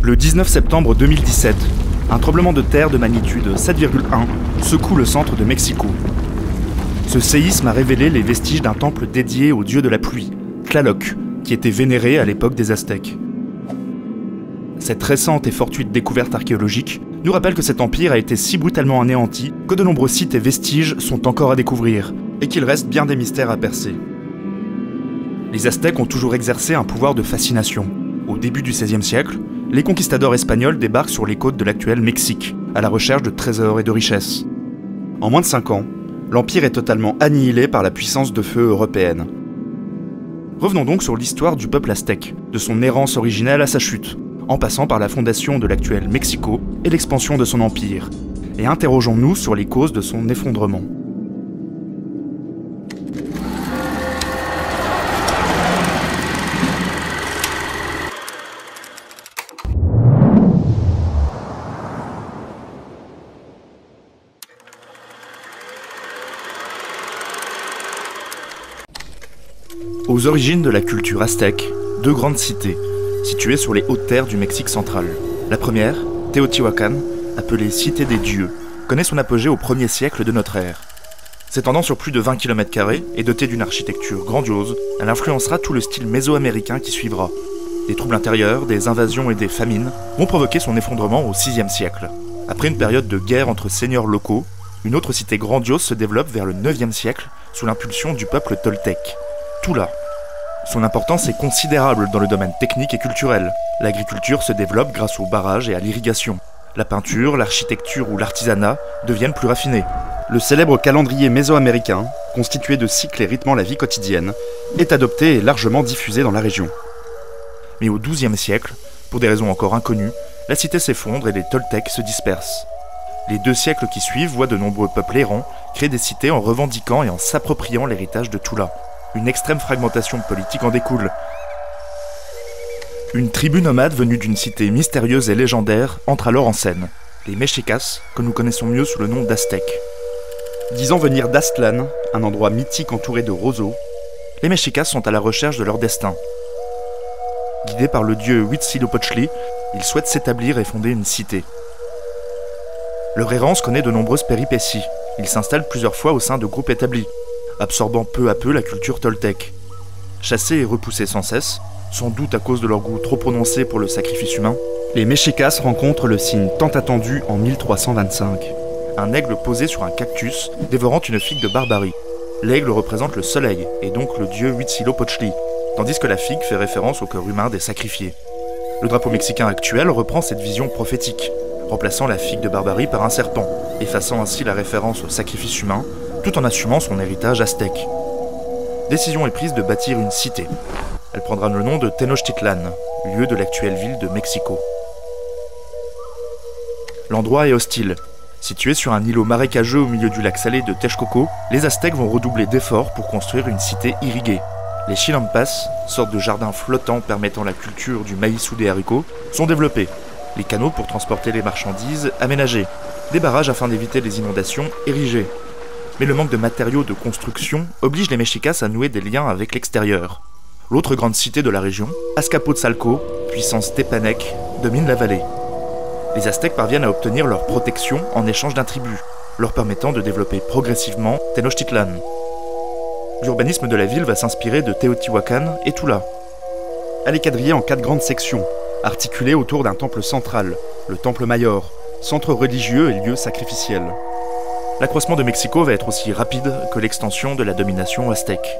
Le 19 septembre 2017, un tremblement de terre de magnitude 7,1 secoue le centre de Mexico. Ce séisme a révélé les vestiges d'un temple dédié au dieu de la pluie, Tlaloc, qui était vénéré à l'époque des Aztèques. Cette récente et fortuite découverte archéologique nous rappelle que cet empire a été si brutalement anéanti que de nombreux sites et vestiges sont encore à découvrir, et qu'il reste bien des mystères à percer. Les Aztèques ont toujours exercé un pouvoir de fascination. Au début du XVIe siècle, les conquistadors espagnols débarquent sur les côtes de l'actuel Mexique, à la recherche de trésors et de richesses. En moins de 5 ans, l'empire est totalement annihilé par la puissance de feu européenne. Revenons donc sur l'histoire du peuple aztèque, de son errance originelle à sa chute, en passant par la fondation de l'actuel Mexico et l'expansion de son empire, et interrogeons-nous sur les causes de son effondrement. Aux origines de la culture aztèque, deux grandes cités, situées sur les hautes terres du Mexique central. La première, Teotihuacan, appelée Cité des Dieux, connaît son apogée au 1er siècle de notre ère. S'étendant sur plus de 20 km² et dotée d'une architecture grandiose, elle influencera tout le style mésoaméricain qui suivra. Des troubles intérieurs, des invasions et des famines vont provoquer son effondrement au 6e siècle. Après une période de guerre entre seigneurs locaux, une autre cité grandiose se développe vers le 9e siècle sous l'impulsion du peuple toltèque, Tula. Son importance est considérable dans le domaine technique et culturel. L'agriculture se développe grâce aux barrages et à l'irrigation. La peinture, l'architecture ou l'artisanat deviennent plus raffinés. Le célèbre calendrier mésoaméricain, constitué de cycles et rythmant la vie quotidienne, est adopté et largement diffusé dans la région. Mais au XIIe siècle, pour des raisons encore inconnues, la cité s'effondre et les Toltecs se dispersent. Les 2 siècles qui suivent voient de nombreux peuples errants créer des cités en revendiquant et en s'appropriant l'héritage de Tula. Une extrême fragmentation politique en découle. Une tribu nomade venue d'une cité mystérieuse et légendaire entre alors en scène, les Mexicas, que nous connaissons mieux sous le nom d'Aztèques. Disant venir d'Aztlán, un endroit mythique entouré de roseaux, les Mexicas sont à la recherche de leur destin. Guidés par le dieu Huitzilopochtli, ils souhaitent s'établir et fonder une cité. Leur errance connaît de nombreuses péripéties. Ils s'installent plusieurs fois au sein de groupes établis, absorbant peu à peu la culture toltèque. Chassés et repoussés sans cesse, sans doute à cause de leur goût trop prononcé pour le sacrifice humain, les Mexicas rencontrent le signe tant attendu en 1325. Un aigle posé sur un cactus, dévorant une figue de barbarie. L'aigle représente le soleil, et donc le dieu Huitzilopochtli, tandis que la figue fait référence au cœur humain des sacrifiés. Le drapeau mexicain actuel reprend cette vision prophétique, remplaçant la figue de barbarie par un serpent, effaçant ainsi la référence au sacrifice humain, tout en assumant son héritage aztèque. Décision est prise de bâtir une cité. Elle prendra le nom de Tenochtitlan, lieu de l'actuelle ville de Mexico. L'endroit est hostile. Situé sur un îlot marécageux au milieu du lac salé de Texcoco, les Aztèques vont redoubler d'efforts pour construire une cité irriguée. Les chilampas, sorte de jardins flottants permettant la culture du maïs ou des haricots, sont développés. Les canaux pour transporter les marchandises aménagés. Des barrages afin d'éviter les inondations érigés. Mais le manque de matériaux de construction oblige les Mexicas à nouer des liens avec l'extérieur. L'autre grande cité de la région, Azcapotzalco, puissance tépanèque, domine la vallée. Les Aztèques parviennent à obtenir leur protection en échange d'un tribut, leur permettant de développer progressivement Tenochtitlan. L'urbanisme de la ville va s'inspirer de Teotihuacan et Tula. Elle est quadrillée en 4 grandes sections, articulées autour d'un temple central, le Temple Mayor, centre religieux et lieu sacrificiel. L'accroissement de Mexico va être aussi rapide que l'extension de la domination aztèque.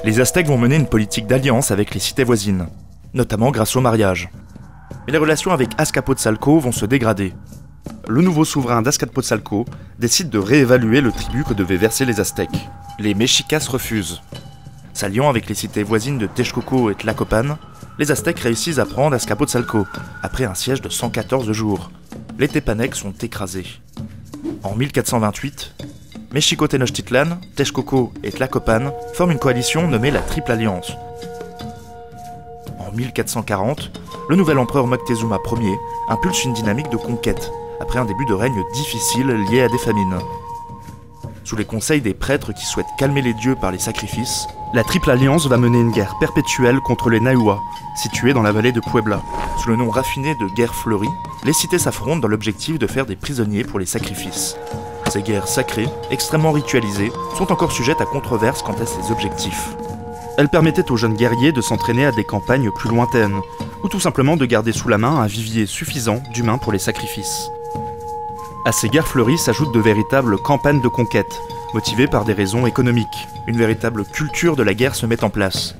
Les Aztèques vont mener une politique d'alliance avec les cités voisines, notamment grâce au mariage. Mais les relations avec Azcapotzalco vont se dégrader. Le nouveau souverain d'Azcapotzalco décide de réévaluer le tribut que devaient verser les Aztèques. Les Mexicas refusent. S'alliant avec les cités voisines de Texcoco et Tlacopan, les Aztèques réussissent à prendre Azcapotzalco, après un siège de 114 jours. Les Tépanèques sont écrasés. En 1428, Mexico-Tenochtitlan, Texcoco et Tlacopan forment une coalition nommée la Triple Alliance. En 1440, le nouvel empereur Moctezuma Ier impulse une dynamique de conquête, après un début de règne difficile lié à des famines. Sous les conseils des prêtres qui souhaitent calmer les dieux par les sacrifices, la Triple Alliance va mener une guerre perpétuelle contre les Nahua, situés dans la vallée de Puebla. Sous le nom raffiné de guerre fleurie, les cités s'affrontent dans l'objectif de faire des prisonniers pour les sacrifices. Ces guerres sacrées, extrêmement ritualisées, sont encore sujettes à controverse quant à ses objectifs. Elles permettaient aux jeunes guerriers de s'entraîner à des campagnes plus lointaines, ou tout simplement de garder sous la main un vivier suffisant d'humains pour les sacrifices. À ces guerres fleuries s'ajoutent de véritables campagnes de conquête, motivées par des raisons économiques. Une véritable culture de la guerre se met en place.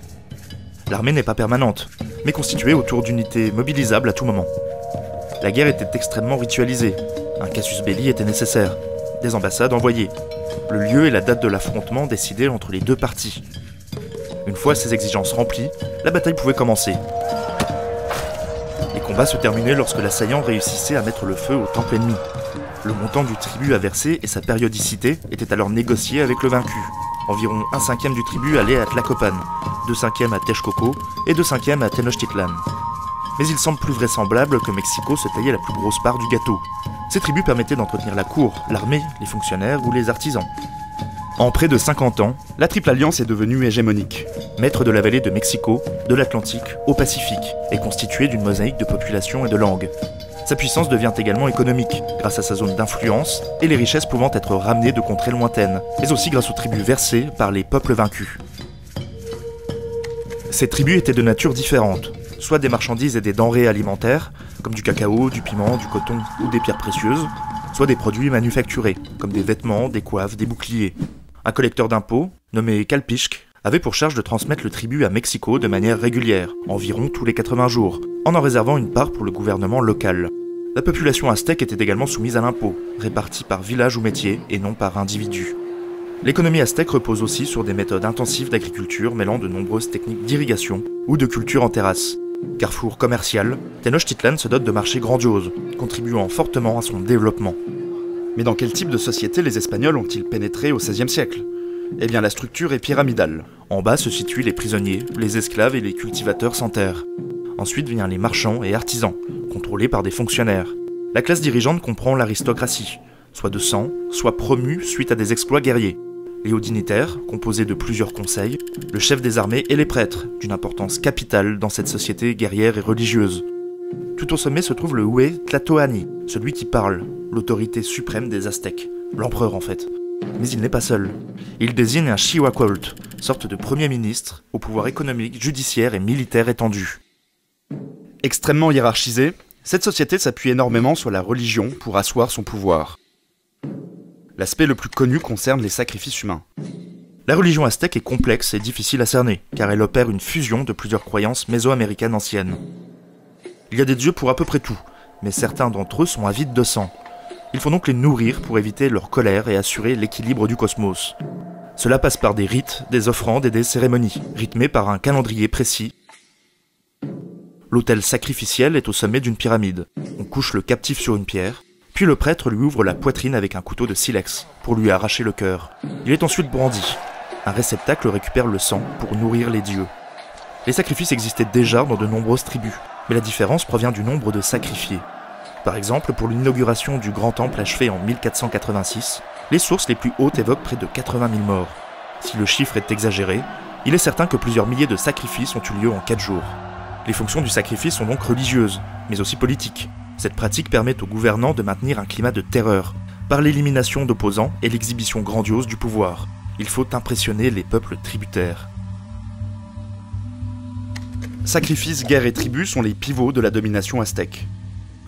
L'armée n'est pas permanente, mais constituée autour d'unités mobilisables à tout moment. La guerre était extrêmement ritualisée. Un casus belli était nécessaire. Des ambassades envoyées. Le lieu et la date de l'affrontement décidés entre les deux parties. Une fois ces exigences remplies, la bataille pouvait commencer. Les combats se terminaient lorsque l'assaillant réussissait à mettre le feu au temple ennemi. Le montant du tribut à verser et sa périodicité étaient alors négociés avec le vaincu. Environ 1/5 du tribut allait à Tlacopan, 2/5 à Texcoco et 2/5 à Tenochtitlan. Mais il semble plus vraisemblable que Mexico se taillait la plus grosse part du gâteau. Ces tribus permettaient d'entretenir la cour, l'armée, les fonctionnaires ou les artisans. En près de 50 ans, la Triple Alliance est devenue hégémonique. Maître de la vallée de Mexico, de l'Atlantique au Pacifique, et constituée d'une mosaïque de population et de langues. Sa puissance devient également économique, grâce à sa zone d'influence et les richesses pouvant être ramenées de contrées lointaines, mais aussi grâce aux tribus versées par les peuples vaincus. Ces tribus étaient de nature différente, soit des marchandises et des denrées alimentaires, comme du cacao, du piment, du coton ou des pierres précieuses, soit des produits manufacturés, comme des vêtements, des coiffes, des boucliers. Un collecteur d'impôts, nommé Calpichc, avait pour charge de transmettre le tribut à Mexico de manière régulière, environ tous les 80 jours, en réservant une part pour le gouvernement local. La population aztèque était également soumise à l'impôt, répartie par village ou métier et non par individu. L'économie aztèque repose aussi sur des méthodes intensives d'agriculture mêlant de nombreuses techniques d'irrigation ou de culture en terrasse. Carrefour commercial, Tenochtitlan se dote de marchés grandioses, contribuant fortement à son développement. Mais dans quel type de société les Espagnols ont-ils pénétré au XVIe siècle ? Eh bien la structure est pyramidale. En bas se situent les prisonniers, les esclaves et les cultivateurs sans terre. Ensuite viennent les marchands et artisans, contrôlés par des fonctionnaires. La classe dirigeante comprend l'aristocratie, soit de sang, soit promue suite à des exploits guerriers. Les hauts dignitaires, composés de plusieurs conseils, le chef des armées et les prêtres, d'une importance capitale dans cette société guerrière et religieuse. Tout au sommet se trouve le Hué Tlatoani, celui qui parle, l'autorité suprême des Aztèques, l'empereur en fait. Mais il n'est pas seul. Il désigne un Chihuacolt, sorte de premier ministre, au pouvoir économique, judiciaire et militaire étendu. Extrêmement hiérarchisée, cette société s'appuie énormément sur la religion pour asseoir son pouvoir. L'aspect le plus connu concerne les sacrifices humains. La religion aztèque est complexe et difficile à cerner, car elle opère une fusion de plusieurs croyances mésoaméricaines anciennes. Il y a des dieux pour à peu près tout, mais certains d'entre eux sont avides de sang. Il faut donc les nourrir pour éviter leur colère et assurer l'équilibre du cosmos. Cela passe par des rites, des offrandes et des cérémonies, rythmées par un calendrier précis. L'autel sacrificiel est au sommet d'une pyramide. On couche le captif sur une pierre, puis le prêtre lui ouvre la poitrine avec un couteau de silex pour lui arracher le cœur. Il est ensuite brandi. Un réceptacle récupère le sang pour nourrir les dieux. Les sacrifices existaient déjà dans de nombreuses tribus, mais la différence provient du nombre de sacrifiés. Par exemple, pour l'inauguration du grand temple achevé en 1486, les sources les plus hautes évoquent près de 80 000 morts. Si le chiffre est exagéré, il est certain que plusieurs milliers de sacrifices ont eu lieu en 4 jours. Les fonctions du sacrifice sont donc religieuses, mais aussi politiques. Cette pratique permet aux gouvernants de maintenir un climat de terreur, par l'élimination d'opposants et l'exhibition grandiose du pouvoir. Il faut impressionner les peuples tributaires. Sacrifices, guerres et tribus sont les pivots de la domination aztèque.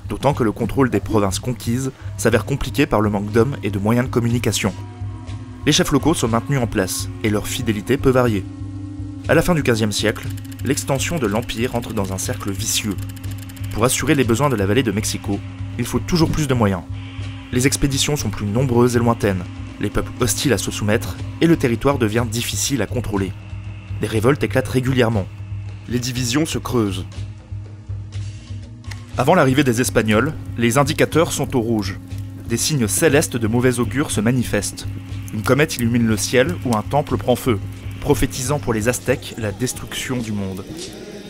D'autant que le contrôle des provinces conquises s'avère compliqué par le manque d'hommes et de moyens de communication. Les chefs locaux sont maintenus en place, et leur fidélité peut varier. À la fin du XVe siècle, l'extension de l'Empire entre dans un cercle vicieux. Pour assurer les besoins de la vallée de Mexico, il faut toujours plus de moyens. Les expéditions sont plus nombreuses et lointaines, les peuples hostiles à se soumettre, et le territoire devient difficile à contrôler. Des révoltes éclatent régulièrement. Les divisions se creusent. Avant l'arrivée des Espagnols, les indicateurs sont au rouge. Des signes célestes de mauvais augure se manifestent. Une comète illumine le ciel ou un temple prend feu, prophétisant pour les Aztèques la destruction du monde.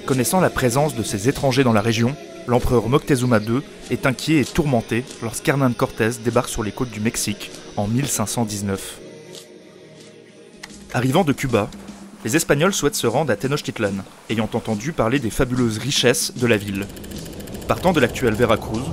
Connaissant la présence de ces étrangers dans la région, l'empereur Moctezuma II est inquiet et tourmenté lorsqu'Hernán Cortés débarque sur les côtes du Mexique en 1519. Arrivant de Cuba, les Espagnols souhaitent se rendre à Tenochtitlan, ayant entendu parler des fabuleuses richesses de la ville. Partant de l'actuelle Veracruz,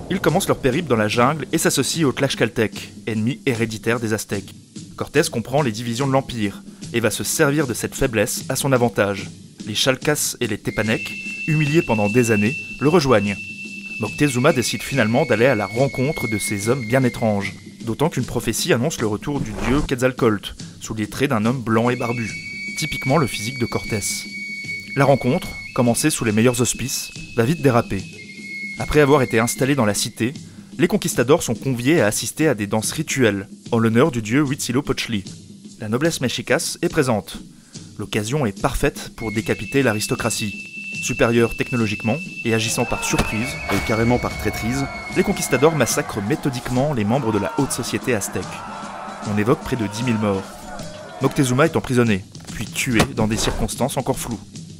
ils commencent leur périple dans la jungle et s'associent aux Tlaxcaltèques, ennemis héréditaires des Aztèques. Cortés comprend les divisions de l'Empire et va se servir de cette faiblesse à son avantage. Les Chalcas et les Tepanecs, humiliés pendant des années, le rejoignent. Moctezuma décide finalement d'aller à la rencontre de ces hommes bien étranges, d'autant qu'une prophétie annonce le retour du dieu Quetzalcoatl, sous les traits d'un homme blanc et barbu, typiquement le physique de Cortés. La rencontre, commencée sous les meilleurs auspices, va vite déraper. Après avoir été installés dans la cité, les conquistadors sont conviés à assister à des danses rituelles, en l'honneur du dieu Huitzilopochtli. La noblesse mexicas est présente. L'occasion est parfaite pour décapiter l'aristocratie. Supérieurs technologiquement et agissant par surprise, et carrément par traîtrise, les conquistadors massacrent méthodiquement les membres de la haute société aztèque. On évoque près de 10 000 morts. Moctezuma est emprisonné, puis tué dans des circonstances encore floues.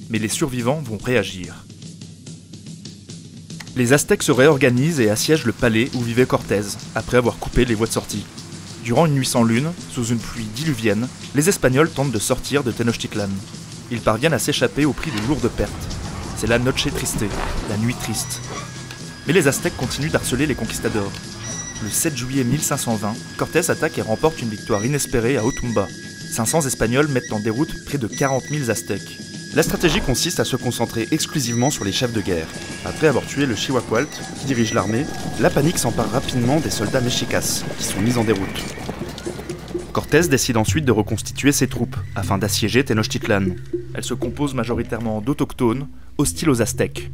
Mais les survivants vont réagir. Les Aztèques se réorganisent et assiègent le palais où vivait Cortés, après avoir coupé les voies de sortie. Durant une nuit sans lune, sous une pluie diluvienne, les Espagnols tentent de sortir de Tenochtitlan. Ils parviennent à s'échapper au prix de lourdes pertes. C'est la Noche Triste, la nuit triste. Mais les Aztèques continuent d'harceler les conquistadors. Le 7 juillet 1520, Cortés attaque et remporte une victoire inespérée à Otumba. 500 Espagnols mettent en déroute près de 40 000 Aztèques. La stratégie consiste à se concentrer exclusivement sur les chefs de guerre. Après avoir tué le Chihuahualt, qui dirige l'armée, la panique s'empare rapidement des soldats mexicas, qui sont mis en déroute. Cortés décide ensuite de reconstituer ses troupes, afin d'assiéger Tenochtitlan. Elle se compose majoritairement d'autochtones, hostiles aux Aztèques.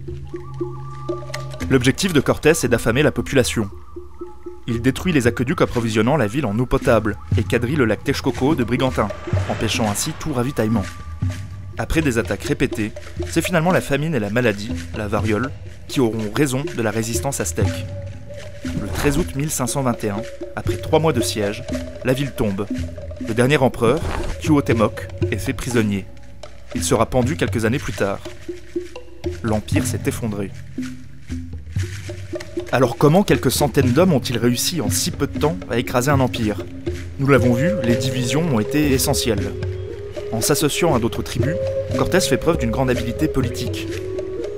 L'objectif de Cortés est d'affamer la population. Il détruit les aqueducs approvisionnant la ville en eau potable et quadrille le lac Texcoco de Brigantin, empêchant ainsi tout ravitaillement. Après des attaques répétées, c'est finalement la famine et la maladie, la variole, qui auront raison de la résistance aztèque. Le 13 août 1521, après 3 mois de siège, la ville tombe. Le dernier empereur, Cuauhtémoc, est fait prisonnier. Il sera pendu quelques années plus tard. L'Empire s'est effondré. Alors comment quelques centaines d'hommes ont-ils réussi en si peu de temps à écraser un empire? Nous l'avons vu, les divisions ont été essentielles. En s'associant à d'autres tribus, Cortés fait preuve d'une grande habileté politique.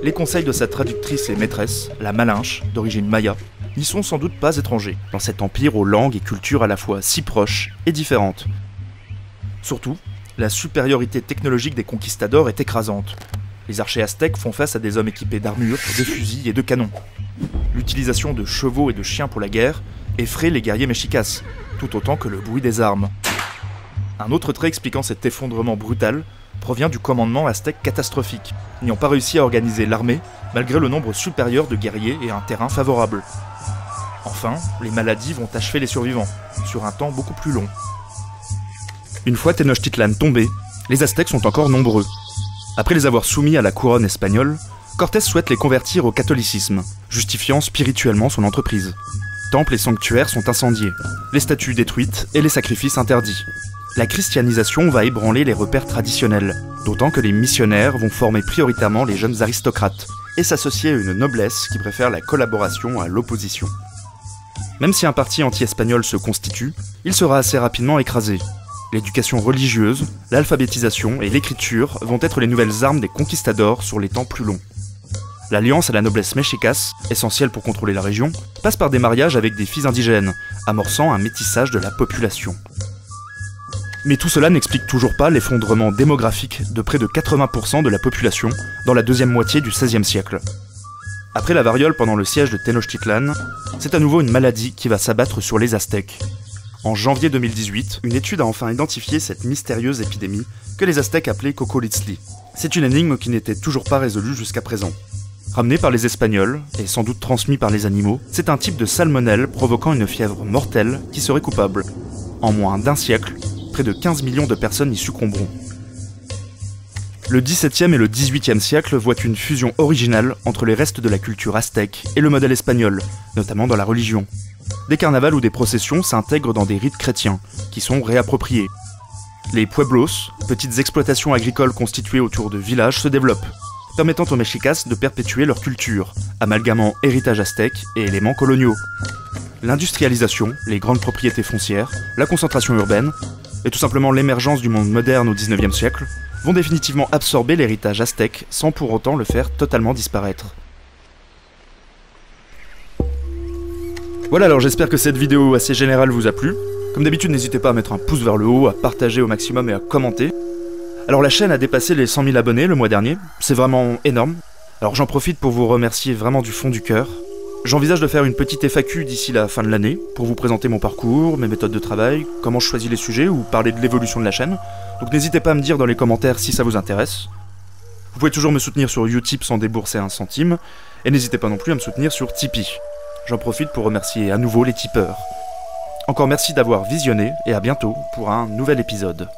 Les conseils de sa traductrice et maîtresse, la Malinche, d'origine maya, n'y sont sans doute pas étrangers, dans cet empire aux langues et cultures à la fois si proches et différentes. Surtout, la supériorité technologique des conquistadors est écrasante. Les archers aztèques font face à des hommes équipés d'armures, de fusils et de canons. L'utilisation de chevaux et de chiens pour la guerre effraie les guerriers mexicas, tout autant que le bruit des armes. Un autre trait expliquant cet effondrement brutal provient du commandement aztèque catastrophique, n'ayant pas réussi à organiser l'armée malgré le nombre supérieur de guerriers et un terrain favorable. Enfin, les maladies vont achever les survivants, sur un temps beaucoup plus long. Une fois Tenochtitlan tombé, les Aztèques sont encore nombreux. Après les avoir soumis à la couronne espagnole, Cortés souhaite les convertir au catholicisme, justifiant spirituellement son entreprise. Temples et sanctuaires sont incendiés, les statues détruites et les sacrifices interdits. La christianisation va ébranler les repères traditionnels, d'autant que les missionnaires vont former prioritairement les jeunes aristocrates et s'associer à une noblesse qui préfère la collaboration à l'opposition. Même si un parti anti-espagnol se constitue, il sera assez rapidement écrasé. L'éducation religieuse, l'alphabétisation et l'écriture vont être les nouvelles armes des conquistadors sur les temps plus longs. L'alliance à la noblesse mexicas, essentielle pour contrôler la région, passe par des mariages avec des filles indigènes, amorçant un métissage de la population. Mais tout cela n'explique toujours pas l'effondrement démographique de près de 80% de la population dans la deuxième moitié du XVIe siècle. Après la variole pendant le siège de Tenochtitlan, c'est à nouveau une maladie qui va s'abattre sur les Aztèques. En janvier 2018, une étude a enfin identifié cette mystérieuse épidémie que les Aztèques appelaient Cocolitzli. C'est une énigme qui n'était toujours pas résolue jusqu'à présent. Ramené par les Espagnols, et sans doute transmis par les animaux, c'est un type de salmonelle provoquant une fièvre mortelle qui serait coupable. En moins d'un siècle, près de 15 millions de personnes y succomberont. Le XVIIe et le XVIIIe siècle voient une fusion originale entre les restes de la culture aztèque et le modèle espagnol, notamment dans la religion. Des carnavals ou des processions s'intègrent dans des rites chrétiens, qui sont réappropriés. Les pueblos, petites exploitations agricoles constituées autour de villages, se développent, permettant aux mexicas de perpétuer leur culture, amalgamant héritage aztèque et éléments coloniaux. L'industrialisation, les grandes propriétés foncières, la concentration urbaine et tout simplement l'émergence du monde moderne au 19e siècle, vont définitivement absorber l'héritage aztèque sans pour autant le faire totalement disparaître. Voilà, alors j'espère que cette vidéo assez générale vous a plu. Comme d'habitude, n'hésitez pas à mettre un pouce vers le haut, à partager au maximum et à commenter. Alors la chaîne a dépassé les 100 000 abonnés le mois dernier, c'est vraiment énorme. Alors j'en profite pour vous remercier vraiment du fond du cœur. J'envisage de faire une petite FAQ d'ici la fin de l'année, pour vous présenter mon parcours, mes méthodes de travail, comment je choisis les sujets ou parler de l'évolution de la chaîne. Donc n'hésitez pas à me dire dans les commentaires si ça vous intéresse. Vous pouvez toujours me soutenir sur Utip sans débourser un centime, et n'hésitez pas non plus à me soutenir sur Tipeee. J'en profite pour remercier à nouveau les tipeurs. Encore merci d'avoir visionné, et à bientôt pour un nouvel épisode.